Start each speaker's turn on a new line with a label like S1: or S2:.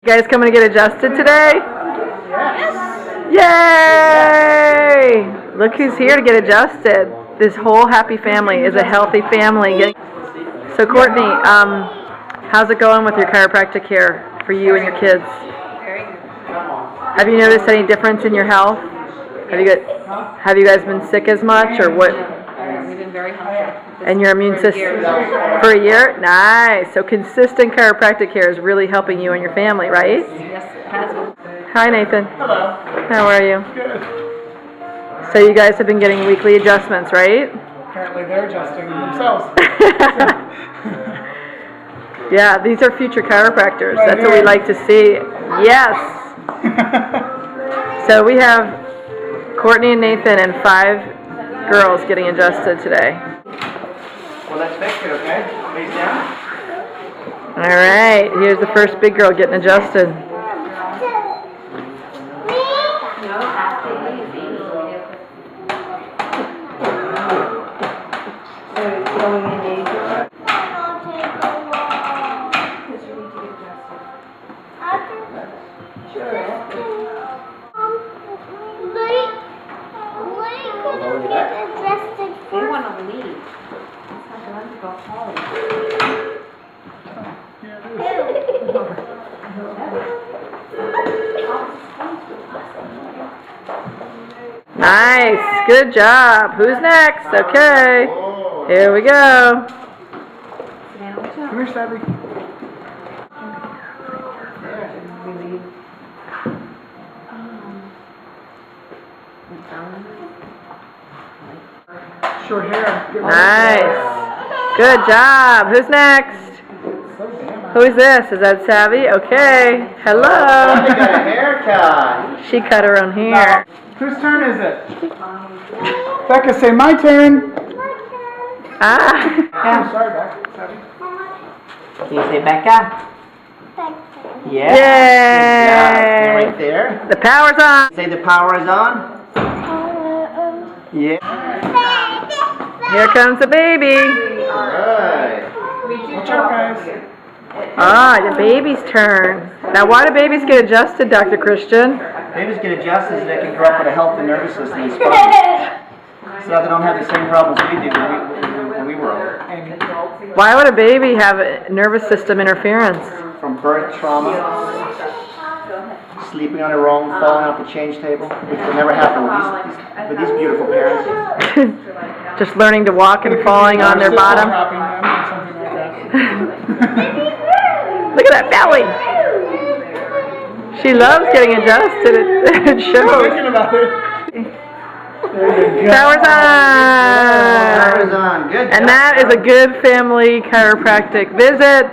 S1: You guys coming to get adjusted today? Yes. Yay! Look who's here to get adjusted. This whole happy family is a healthy family. So Courtney, how's it going with your chiropractic care for you and your kids? Have you noticed any difference in your health? Have you guys been sick as much, or what?
S2: We've been very healthy.
S1: And your immune system for a year? Nice. So consistent chiropractic care is really helping you and your family, right?
S2: Yes, it has been.
S1: Hi, Nathan.
S3: Hello.
S1: How are you?
S3: Good.
S1: So you guys have been getting weekly adjustments, right?
S3: Apparently they're adjusting themselves.
S1: Yeah, these are future chiropractors.
S3: Right
S1: That's
S3: here.
S1: what we like to see. Yes. So we have Courtney and Nathan and 5 girls getting adjusted today.
S4: Well, let's fix it, okay? Face down.
S1: All right, here's the first big girl getting adjusted.
S2: They want to leave. It's not going to go home.
S1: Nice, good job. Who's next? Okay, here we go.
S3: Come here, Savvy. Short hair.
S1: Nice, good job. Who's next? Who is this? Is that Savvy? Okay,
S4: I
S1: hello.
S4: got a haircut.
S1: She cut her own hair.
S3: Whose turn is it? Becca, say my turn.
S1: Ah.
S3: I'm sorry, Becca. Savvy.
S4: Can you say Becca? Yeah.
S1: Yay.
S4: Good job. Right there.
S1: The power's on.
S4: Say the power is on. Yeah.
S1: Here comes the baby.
S4: Alright.
S3: Watch out, guys.
S1: Ah, the baby's turn. Now, why do babies get adjusted, Dr. Christian?
S4: Babies get adjusted so they can grow up with a healthy nervous system and spine. So that they don't have the same problems we did when we were older.
S1: Why would a baby have a nervous system interference?
S4: From birth trauma, sleeping on their own, falling off the change table, which will never happen with these beautiful parents.
S1: Just learning to walk and falling on their bottom.
S3: Dropping them or something like that.
S1: Look at that belly. She loves getting adjusted. It shows.
S3: Thinking about it. There you go.
S1: Power's on.
S4: Power is on. Good job.
S1: And that is a good family chiropractic visit.